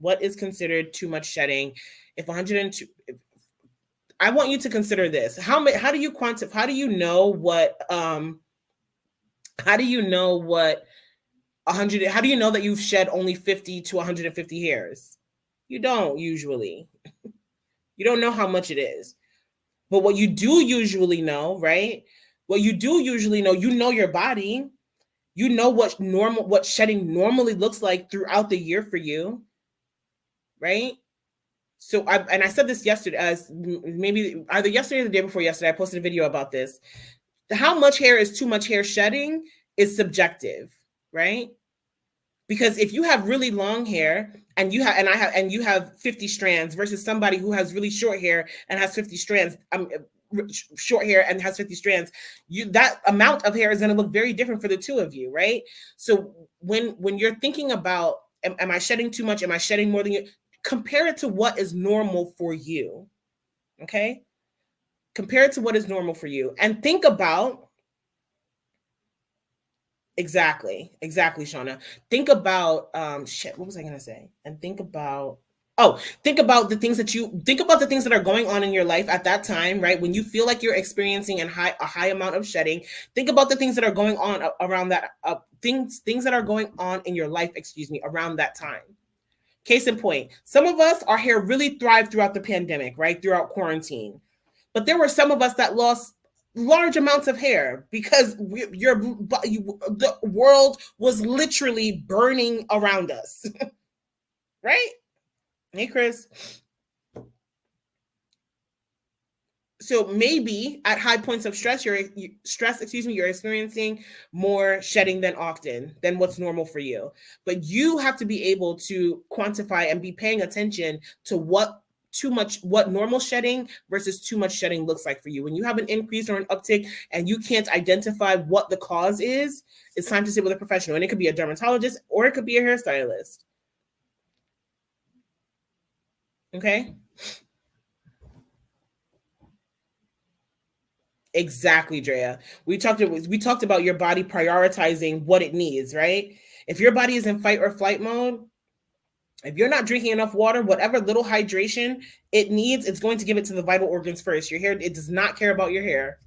What is considered too much shedding? If 102, I want you to consider this. How do you quantify? How do you know what? How do you know what 100? How do you know that you've shed only 50 to 150 hairs? You don't usually. You don't know how much it is. But what you do usually know, right? What you do usually know, you know your body. You know what shedding normally looks like throughout the year for you, right? So I said this yesterday, as maybe either yesterday or the day before yesterday, I posted a video about this. How much hair is too much hair shedding is subjective, right? Because if you have really long hair and you have 50 strands versus somebody who has really short hair and has 50 strands, short hair and has 50 strands, that amount of hair is going to look very different for the two of you, right? So when you're thinking about, am I shedding too much? Am I shedding more than you? Compare it to what is normal for you. Okay? Compare it to what is normal for you and think about exactly, Shauna. Think about what was I going to say? And think about think about the things that are going on in your life at that time, right? When you feel like you're experiencing a high amount of shedding, think about the things that are going on around that things that are going on in your life, around that time. Case in point, some of us, our hair really thrived throughout the pandemic, right? Throughout quarantine. But there were some of us that lost large amounts of hair because the world was literally burning around us. Right? Hey, Chris. So maybe at high points of stress, you're experiencing more shedding than what's normal for you. But you have to be able to quantify and be paying attention to what normal shedding versus too much shedding looks like for you. When you have an increase or an uptick and you can't identify what the cause is, it's time to sit with a professional. And it could be a dermatologist or it could be a hairstylist. Okay? Exactly, Drea. We talked about your body prioritizing what it needs, right? If your body is in fight or flight mode, if you're not drinking enough water, whatever little hydration it needs, it's going to give it to the vital organs first. Your hair, it does not care about your hair.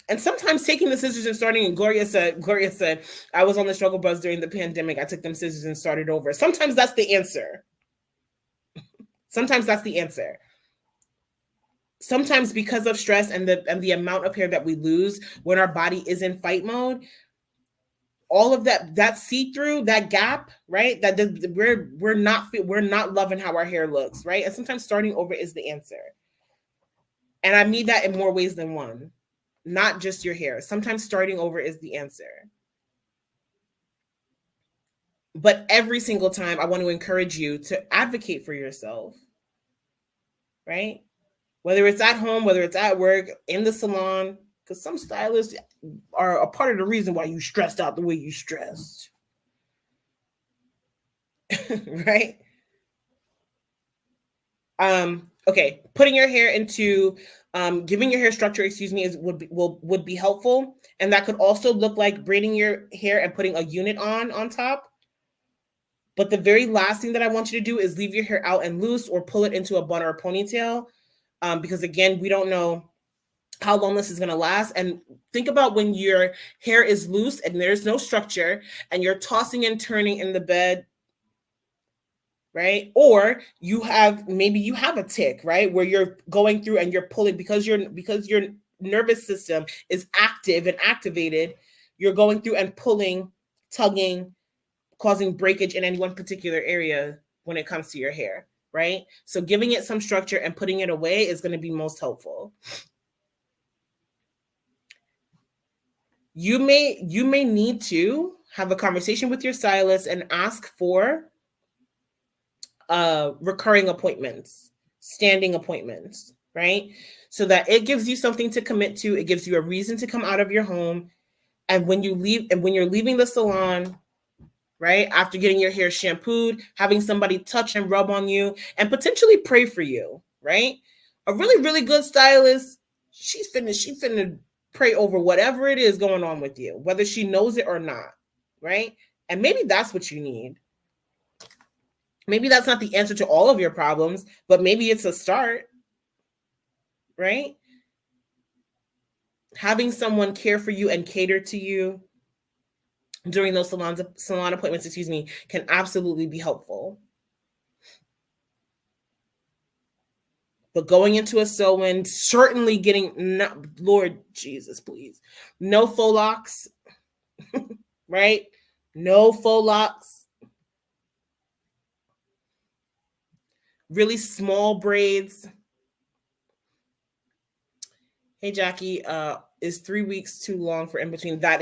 And sometimes taking the scissors and starting, and Gloria said, I was on the struggle bus during the pandemic. I took them scissors and started over. Sometimes that's the answer. Sometimes because of stress and the amount of hair that we lose when our body is in fight mode, all of that see-through, that gap, right? That we're not loving how our hair looks, right? And sometimes starting over is the answer. And I mean that in more ways than one, not just your hair. Sometimes starting over is the answer. But every single time, I want to encourage you to advocate for yourself, right? Whether it's at home, whether it's at work, in the salon, because some stylists are a part of the reason why you stressed out the way you stressed. Right? Okay, putting your hair into giving your hair structure, would be helpful. And that could also look like braiding your hair and putting a unit on top. But the very last thing that I want you to do is leave your hair out and loose or pull it into a bun or a ponytail. Because again, we don't know how long this is going to last. And think about when your hair is loose and there's no structure and you're tossing and turning in the bed, right? Or maybe you have a tick, right? Where you're going through and you're pulling because your nervous system is active and activated. You're going through and pulling, tugging, causing breakage in any one particular area when it comes to your hair, right? So giving it some structure and putting it away is going to be most helpful. You may need to have a conversation with your stylist and ask for recurring appointments, standing appointments, right? So that it gives you something to commit to. It gives you a reason to come out of your home. And when you're leaving the salon, right, after getting your hair shampooed, having somebody touch and rub on you and potentially pray for you, right? A really, really good stylist, she's finna pray over whatever it is going on with you, whether she knows it or not, right? And maybe that's what you need. Maybe that's not the answer to all of your problems, but maybe it's a start, right? Having someone care for you and cater to you during those salon appointments, can absolutely be helpful. But going into a sew-in, certainly getting, Lord Jesus, please, no faux locks, right? No faux locks. Really small braids. Hey, Jackie, is 3 weeks too long for in between? That